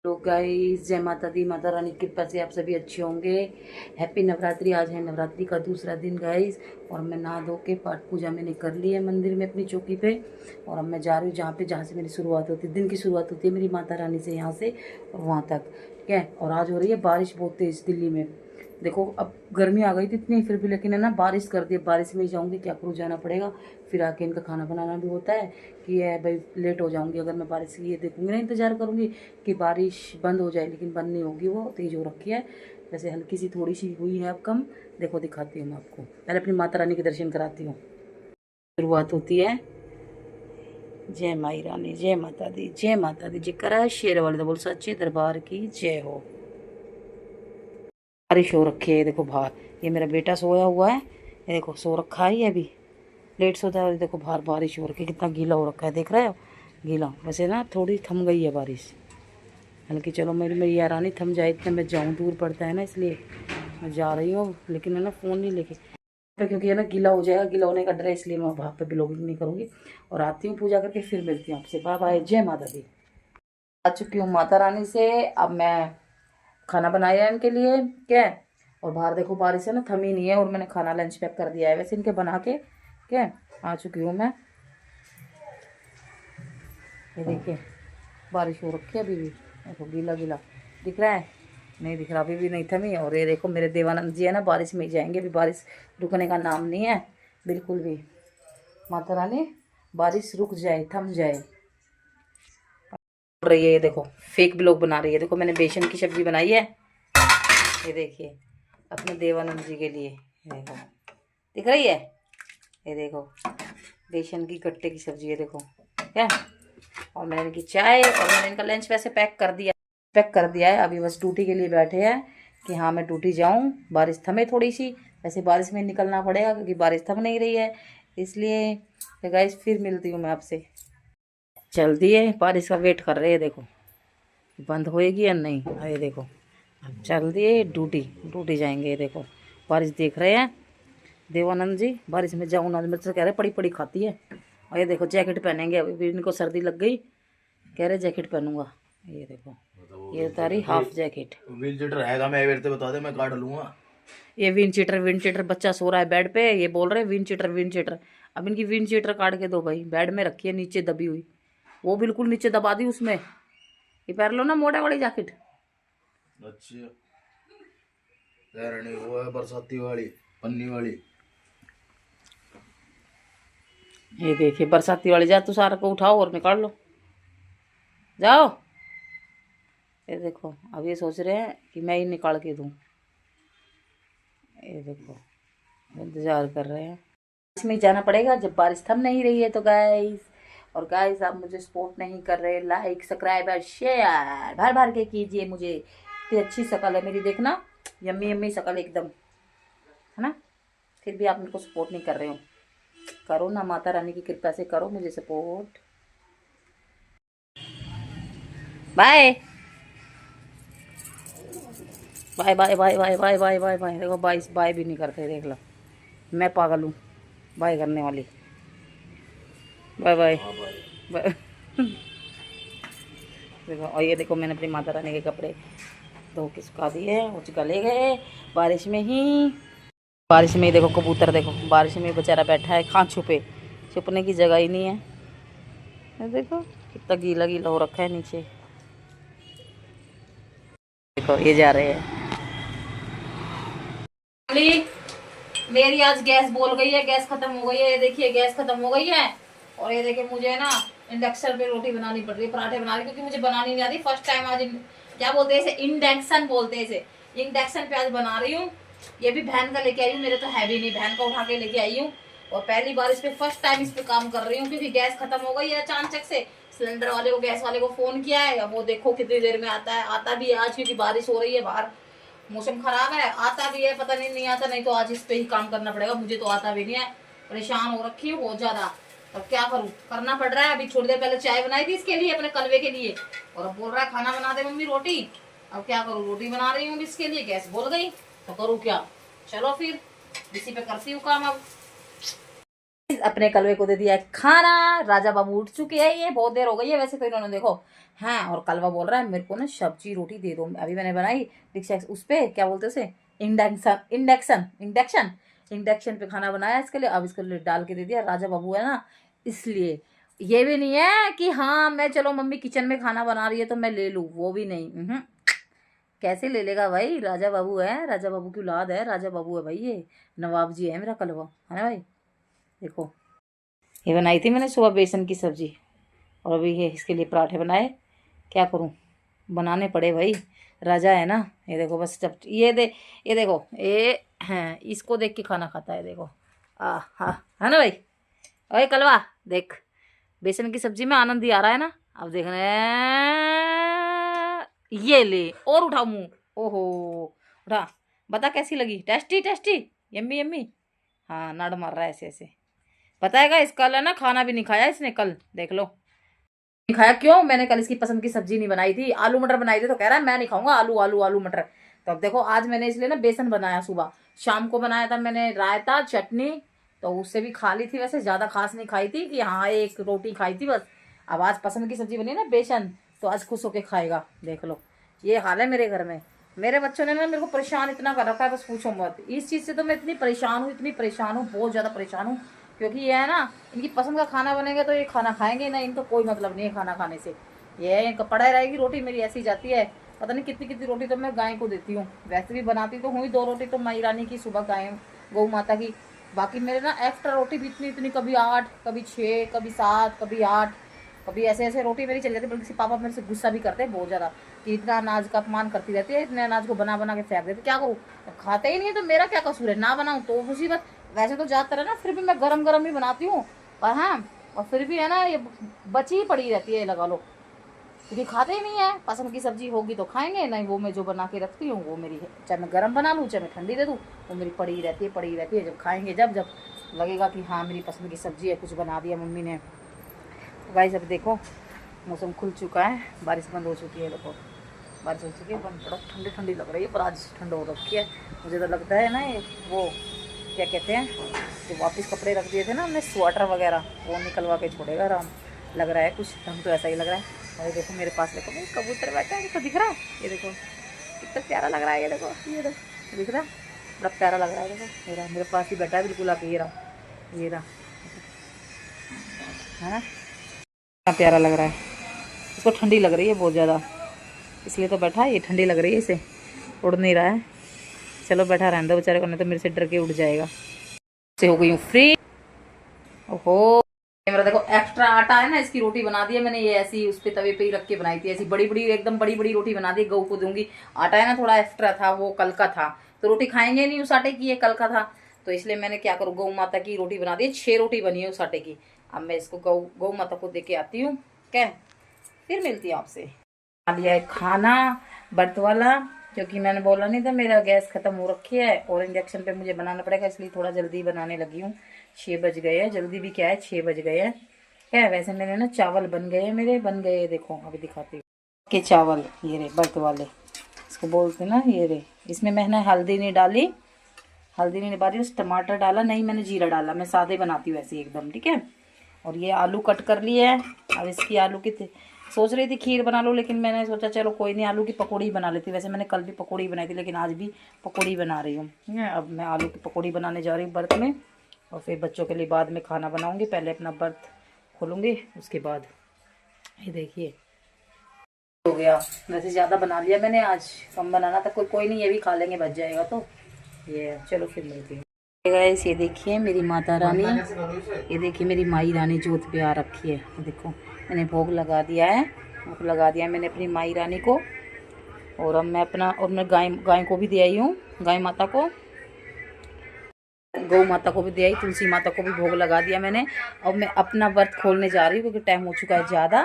तो गाइस, जय माता दी। माता रानी की कृपा से आप सभी अच्छे होंगे। हैप्पी नवरात्रि। आज है नवरात्रि का दूसरा दिन गाइस, और मैं नहा धो के पाठ पूजा मैंने कर ली है मंदिर में अपनी चौकी पे। और अब मैं जा रही हूँ जहाँ से मेरी शुरुआत होती है, दिन की शुरुआत होती है मेरी माता रानी से, यहाँ से और वहाँ तक। ठीक है। और आज हो रही है बारिश बहुत तेज़ दिल्ली में। देखो, अब गर्मी आ गई थी इतनी, फिर भी लेकिन है ना बारिश कर दी। बारिश में ही जाऊँगी, क्या करूँ, जाना पड़ेगा। फिर आके इनका खाना बनाना भी होता है कि है भाई लेट हो जाऊँगी अगर मैं बारिश की ये देखूँगी ना, इंतज़ार करूँगी कि बारिश बंद हो जाए, लेकिन बंद नहीं होगी, वो तेज़ हो रखी है। वैसे हल्की सी थोड़ी सी हुई है अब कम। देखो दिखाती हूँ मैं आपको, पहले अपनी माता रानी के दर्शन कराती हूँ। शुरुआत होती है जय माई रानी, जय माता दी, जय माता दी, जय करा शेर वाले बोल सच्चे दरबार की जय हो। बारिश हो रखी है, देखो बाहर। ये मेरा बेटा सोया हुआ है, ये देखो सो रखा है, ये अभी लेट सोता है। देखो बाहर बारिश हो रखी है, कितना गीला हो रखा है, देख रहे हो गीला। वैसे ना थोड़ी थम गई है बारिश हल्की। चलो मेरी मेरी यारानी थम जाए, इतने मैं जाऊँ, दूर पड़ता है ना, इसलिए मैं जा रही हूँ। लेकिन है ना फ़ोन नहीं लेके, क्योंकि है ना गीला हो जाएगा, गीला होने का डर है, इसलिए मैं वहाँ पे ब्लॉगिंग नहीं करूँगी। और आती हूँ पूजा करके, फिर मिलती हूँ आपसे। बाय बाय, जय माता दी। आ चुकी हूँ माता रानी से। अब मैं खाना बनाया है इनके लिए, क्या है। और बाहर देखो बारिश है ना, थमी नहीं है, और मैंने खाना लंच पैक कर दिया है वैसे इनके बना के, क्या है। आ चुकी हूँ मैं। ये देखिए बारिश हो रखी है अभी भी, देखो गीला गीला दिख रहा है, नहीं दिख रहा, अभी भी नहीं थमी। और ये देखो मेरे देवानंद जी है ना, बारिश में ही जाएंगे, अभी बारिश रुकने का नाम नहीं है बिल्कुल भी। माता रानी बारिश रुक जाए, थम जाए। रही है ये देखो, फेक ब्लॉग बना रही है। देखो मैंने बेसन की सब्जी बनाई है, ये देखिए अपने देवानंद जी के लिए। ये देखो दिख रही है, ये देखो बेसन की गट्टे की सब्जी है, देखो क्या। और मैंने इनकी चाय, और मैंने इनका लंच वैसे पैक कर दिया है। अभी बस ड्यूटी के लिए बैठे हैं कि हाँ मैं ड्यूटी जाऊँ, बारिश थमे थोड़ी सी। वैसे बारिश में निकलना पड़ेगा क्योंकि बारिश थम नहीं रही है, इसलिए। तो गाइस फिर मिलती हूँ मैं आपसे। जल्दी है, बारिश का वेट कर रहे हैं, देखो बंद होएगी या नहीं। ये देखो अब चल दिए, ड्यूटी ड्यूटी जाएंगे। ये देखो बारिश देख रहे हैं देवानंद जी, बारिश में जाऊँ ना, मेरे से कह रहे पड़ी पड़ी खाती है। और ये देखो जैकेट पहनेंगे, अभी भी इनको सर्दी लग गई, कह रहे जैकेट पहनूंगा। ये देखो ये उतारी हाफ जैकेट। व्हील चीटर हैगा, मैं वेट से बता दे, मैं काट लूंगा। ये विंड चीटर बच्चा सो रहा है बेड पे, ये बोल रहे विंड चीटर विंड चीटर। अब इनकी विंड चीटर काट के दो भाई, बेड में रखी है नीचे दबी हुई, वो बिल्कुल नीचे दबा दी उसमें। ये पहन लो ना मोटे वाली जैकेट। अच्छा नहीं, वो है बरसाती वाली, पन्नी वाली। ये देखिए बरसाती वाली, जा तू सारा को उठाओ और निकाल लो, जाओ। ये देखो अब ये सोच रहे हैं कि मैं ही निकाल के दूं। ये देखो इंतजार कर रहे हैं, इसमें जाना पड़ेगा जब बारिश थम नहीं रही है तो गाइस। और गाइस आप मुझे सपोर्ट नहीं कर रहे, लाइक सब्सक्राइब और शेयर भर भर के कीजिए मुझे। इतनी अच्छी शक्ल है मेरी, देखना यम्मी यम्मी शक्ल एकदम, है ना। फिर भी आप मेरे को सपोर्ट नहीं कर रहे हो। करो ना, माता रानी की कृपा से करो मुझे support. Bye bye bye bye bye bye bye bye bye. देखो बाय बाय भी नहीं करते, देख लो मैं पागल हूँ बाय करने वाली। Bye bye bye. देखो, और ये देखो मैंने अपनी माता रानी के कपड़े धो के सुखा दिए, वो गले गए बारिश में ही। बारिश में ही देखो कबूतर, देखो बारिश में बेचारा बैठा है कहाँ छुपे, छुपने की जगह ही नहीं है। ये देखो कितना गीला गीला हो रखा है नीचे। देखो ये जा रहे हैं। मेरी आज गैस बोल गई है, गैस खत्म हो गई है, ये देखिए गैस खत्म हो गई है। और ये देखिए मुझे ना इंडक्शन पे रोटी बनानी पड़ रही है, पराठे बना रही, क्योंकि मुझे बनानी नहीं आती। फर्स्ट टाइम आज क्या बोलते हैं इसे, इंडक्शन बोलते हैं इसे। इंडक्शन पे आज बना रही हूँ। ये भी बहन का लेके आई हूँ, मेरे तो है भी नहीं, बहन का उठा के लेके आई हूँ। और पहली बार इस पे फर्स्ट टाइम इस पे काम कर रही हूँ, क्योंकि गैस खत्म हो गई है अचानक से। सिलेंडर वाले को, गैस वाले को फोन किया है, अब वो देखो कितनी देर में आता है। आता भी है आज, क्योंकि बारिश हो रही है बाहर, मौसम खराब है। आता भी है, पता नहीं नहीं आता, नहीं तो आज इस पे ही काम करना पड़ेगा। मुझे तो आता भी नहीं है, परेशान हो रखी हूँ बहुत ज्यादा। अब क्या करूँ, करना पड़ रहा है। अभी थोड़ी देर पहले चाय बनाई थी इसके लिए, अपने कलवे के लिए, और अब बोल रहा है खाना बना दे मम्मी रोटी। अब क्या करूँ, रोटी बना रही हूँ इसके लिए, गैस बोल गई तो करूँ क्या। चलो फिर इसी पे करती हूँ काम। अब गाइस अपने कलवे को दे दिया है खाना। राजा बाबू उठ चुके हैं, ये बहुत देर हो गई है वैसे तो इन्होंने, देखो। हाँ, और कलवा बोल रहा है मेरे को ना सब्जी रोटी दे दो। अभी मैंने बनाई उस पे क्या बोलते हैं उसे, इंडक्शन इंडक्शन इंडक्शन इंडक्शन पे खाना बनाया इसके लिए। अब इसको डाल के दे दिया। राजा बाबू है ना, इसलिए ये भी नहीं है कि हाँ मैं चलो मम्मी किचन में खाना बना रही है तो मैं ले लूँ, वो भी नहीं। कैसे ले लेगा भाई, राजा बाबू है, राजा बाबू की औलाद है, राजा बाबू है भाई, ये नवाब जी है मेरा कलवा, है ना भाई। देखो ये बनाई थी मैंने सुबह बेसन की सब्जी, और अभी ये इसके लिए पराठे बनाए। क्या करूं, बनाने पड़े भाई, राजा है ना। ये देखो बस जब ये देखो ये है, इसको देख के खाना खाता है, देखो। हाँ, है ना भाई। ओए कलवा देख, बेसन की सब्जी में आनंद ही आ रहा है ना। अब देख रहे ये ले और उठा मुंह, ओहो उठा, बता कैसी लगी, टेस्टी टेस्टी, यम्मी यम्मी। हाँ नाड़ मार रहा है ऐसे ऐसे। पता है इस कल है ना खाना भी नहीं खाया इसने, कल देख लो नहीं खाया। क्यों, मैंने कल इसकी पसंद की सब्जी नहीं बनाई थी, आलू मटर बनाई थी, तो कह रहा है मैं नहीं खाऊंगा आलू आलू आलू मटर। तो अब देखो आज मैंने इसलिए ना बेसन बनाया, सुबह शाम को बनाया था मैंने रायता चटनी, तो उससे भी खा ली थी, वैसे ज़्यादा खास नहीं खाई थी कि हाँ एक रोटी खाई थी बस। अब आज पसंद की सब्जी बनी ना बेसन, तो आज खुश होके खाएगा। देख लो ये हाल है मेरे घर में। मेरे बच्चों ने ना मेरे को परेशान इतना कर रखा है, बस पूछो मत। इस चीज़ से तो मैं इतनी परेशान हूँ, बहुत ज़्यादा परेशान हूँ। क्योंकि ये है ना, इनकी पसंद का खाना बनेगा तो ये खाना खाएंगे ना, इनको कोई मतलब नहीं है खाना खाने से। ये इनका पड़ा रहेगी, रोटी मेरी ऐसी जाती है, पता नहीं कितनी कितनी रोटी तो मैं गाय को देती हूँ। वैसे भी बनाती तो हुई 2 रोटी तो माई रानी की सुबह गाय गौ माता की। बाकी मेरे ना एक्स्ट्रा रोटी भी इतनी कभी 8 कभी 6 कभी 7 कभी 8 कभी ऐसे ऐसे रोटी मेरी चली जाती है। बल्कि पापा मेरे से गुस्सा भी करते हैं बहुत ज़्यादा कि इतना अनाज का अपमान करती रहती है, इतने अनाज को बना बना के फेंक देते। क्या करूँ, खाते ही नहीं है तो मेरा क्या कसूर है, ना बनाऊँ तो मुसीबत। वैसे तो ज़्यादातर है ना फिर भी मैं गरम गरम ही बनाती हूँ, पर हाँ और फिर भी है ना ये बची ही पड़ी रहती है, लगा लो, क्योंकि खाते ही नहीं है। पसंद की सब्जी होगी तो खाएंगे, नहीं वो मैं जो बना के रखती हूँ वो मेरी है, चाहे मैं गरम बना लूँ चाहे मैं ठंडी दे दूँ, वो मेरी पड़ी ही रहती है। जब खाएंगे जब लगेगा कि हाँ मेरी पसंद की सब्जी है, कुछ बना दिया मम्मी ने। तो गाइस अब देखो मौसम खुल चुका है, बारिश बंद हो चुकी है। देखो बारिश हो चुकी है बंद, थोड़ा ठंडी ठंडी लग रही है, पर आज ठंड हो रखी है। मुझे तो लगता है ना ये वो क्या कहते हैं, जो वापस कपड़े रख दिए थे ना हमने स्वेटर वगैरह, वो निकलवा के छोड़ेगा आराम, लग रहा है कुछ ढंग तो ऐसा ही लग रहा है। और ये देखो मेरे पास देखो कबूतर बैठा है, देखो दिख रहा है, ये देखो कितना प्यारा लग रहा है, ये देखो दिख रहा है, बड़ा प्यारा लग रहा है। देखो मेरे पास ही बैठा है बिल्कुल आके, ये रहा है ना, कितना प्यारा लग रहा है। इसको ठंडी लग रही है बहुत ज़्यादा, इसलिए तो बैठा है, ये ठंडी लग रही है इसे, उड़ नहीं रहा है। चलो बैठा रहने दो बेचारे को, नहीं तो मेरे से डर के उड़ जाएगा। से हो गई हूँ फ्री। ओहो मेरा देखो एक्स्ट्रा आटा है ना, इसकी रोटी बना दी है मैंने, ये ऐसी उस पे तवे पे ही रख के बनाई थी, ऐसी बड़ी बड़ी एकदम बड़ी बड़ी रोटी बना दी, गऊ को दूंगी। आटा है ना थोड़ा एक्स्ट्रा था, वो कल का था, तो रोटी खाएंगे नहीं उस आटे की, ये कल का था, तो इसलिए मैंने क्या करूँ गौ माता की रोटी बना दी। 6 रोटी बनी है उस आटे की। अब मैं इसको गौ माता को दे के आती हूँ, क्या फिर मिलती हूँ आपसे। खा लिया है खाना बर्त वाला, क्योंकि मैंने बोला नहीं था मेरा गैस खत्म हो रखी है और इंडक्शन पे मुझे बनाना पड़ेगा, इसलिए थोड़ा जल्दी बनाने लगी हूँ। 6 बज गए हैं, जल्दी भी क्या है 6 बज गए हैं। क्या है वैसे मेरे ना चावल बन गए, मेरे बन गए, देखो अभी दिखाती हूँ के चावल, ये रे बर्त वाले इसको बोलते ना, ये रे। इसमें मैंने हल्दी नहीं डाली, हल्दी नहीं डाली, उस टमाटर डाला नहीं, मैंने जीरा डाला, मैं सादे बनाती हूँ ऐसे एकदम, ठीक है। और ये आलू कट कर लिए है। अब इसकी आलू की सोच रही थी खीर बना लो, लेकिन मैंने सोचा चलो कोई नहीं आलू की पकौड़ी बना लेती। वैसे मैंने कल भी पकौड़ी बनाई थी, लेकिन आज भी पकौड़ी बना रही हूँ। अब मैं आलू की पकौड़ी बनाने जा रही हूँ बर्त में, और फिर बच्चों के लिए बाद में खाना बनाऊँगी। पहले अपना बर्त खोलूँगी उसके बाद। ये देखिए हो गया, वैसे ज़्यादा बना लिया मैंने, आज कम बनाना था, कोई नहीं, ये भी खा लेंगे, बच जाएगा। तो ये चलो फिर मिलती हूँ। गाइस ये देखिए मेरी माता रानी, ये देखिए मेरी माई रानी जोत पे आ रखी है। ये देखो मैंने भोग लगा दिया है, भोग लगा दिया मैंने अपनी माई रानी को। और अब मैं अपना, और मैं गाय को भी दे आई हूँ, गाय माता को, गौ माता को भी दे आई, तुलसी माता को भी भोग लगा दिया मैंने। अब मैं अपना व्रत खोलने जा रही हूँ, क्योंकि टाइम हो चुका है ज़्यादा,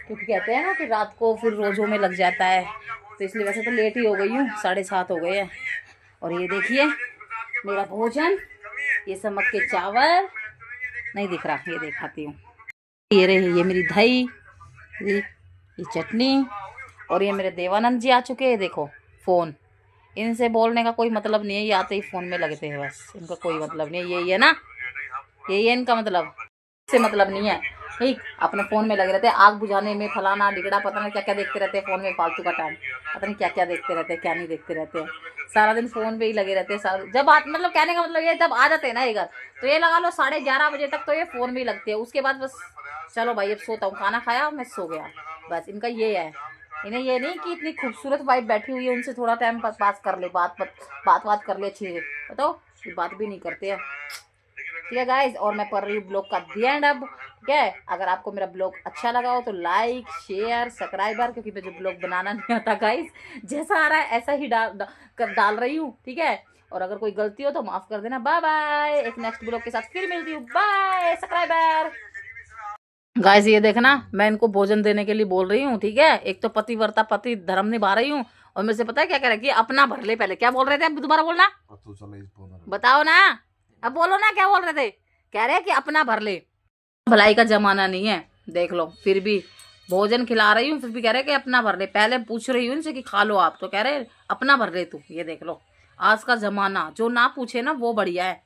क्योंकि कहते हैं ना कि रात को फिर रोज़ों में लग जाता है, तो इसलिए वैसे तो लेट ही हो गई हूँ, 7:30 हो गए हैं। और ये देखिए मेरा भोजन, ये समक के चावल नहीं दिख रहा, ये दिखाती हूँ, ये रही ये मेरी दही, ये चटनी, और ये मेरे देवानंद जी आ चुके हैं। देखो फ़ोन, इनसे बोलने का कोई मतलब नहीं है, ये आते ही फ़ोन में लगते हैं बस, इनका कोई मतलब नहीं है। यही है ना, यही है इनका मतलब, से मतलब नहीं है। ठीक, अपने फोन में लगे रहते हैं, आग बुझाने में, फलाना ढिगड़ा, पता नहीं क्या क्या देखते रहते हैं फोन में, फालतू का टाइम, पता नहीं क्या क्या देखते रहते हैं, क्या नहीं देखते रहते हैं, सारा दिन फोन पे ही लगे रहते हैं। सारा जब मतलब कहने का मतलब ये, जब आ जाते हैं ना ये घर, तो ये लगा लो 11:30 बजे तक तो ये फोन में ही लगते हैं। उसके बाद बस चलो भाई अब सोता हूँ, खाना खाया मैं सो गया, बस इनका ये है। इन्हें ये नहीं कि इतनी खूबसूरत वाइफ बैठी हुई है उनसे थोड़ा टाइम पास कर ले, बात कर ले अच्छी से, बताओ ये बात भी नहीं करते हैं। ठीक है गाइज, और मैं पढ़ रही हूँ ब्लॉग का दी एंड अब। ठीक है, अगर आपको मेरा ब्लॉग अच्छा लगा हो तो लाइक शेयर सब्सक्राइबर, क्योंकि मुझे ब्लॉग बनाना नहीं आता गाइज, जैसा आ रहा है ऐसा ही डाल रही हूँ। ठीक है, और अगर कोई गलती हो तो माफ कर देना। बाय बाय, एक नेक्स्ट ब्लॉग के साथ फिर मिलती हूँ। Bye subscriber. गाइस ये देखना, मैं इनको भोजन देने के लिए बोल रही हूँ। ठीक है, एक तो पतिव्रता पति धर्म निभा रही हूँ, और मेरे से पता है क्या कह रहा है कि अपना भर ले। पहले क्या बोल रहे थे, अब दोबारा बोलना, बताओ ना, अब बोलो ना क्या बोल रहे थे। कह रहे हैं कि अपना भर ले, भलाई का जमाना नहीं है, देख लो। फिर भी भोजन खिला रही हूँ, फिर भी कह रहे कि अपना भर ले। पहले पूछ रही हूँ इनसे कि खा लो आप, तो कह रहे अपना भर ले तू। ये देख लो, आज का जमाना, जो ना पूछे ना वो बढ़िया है।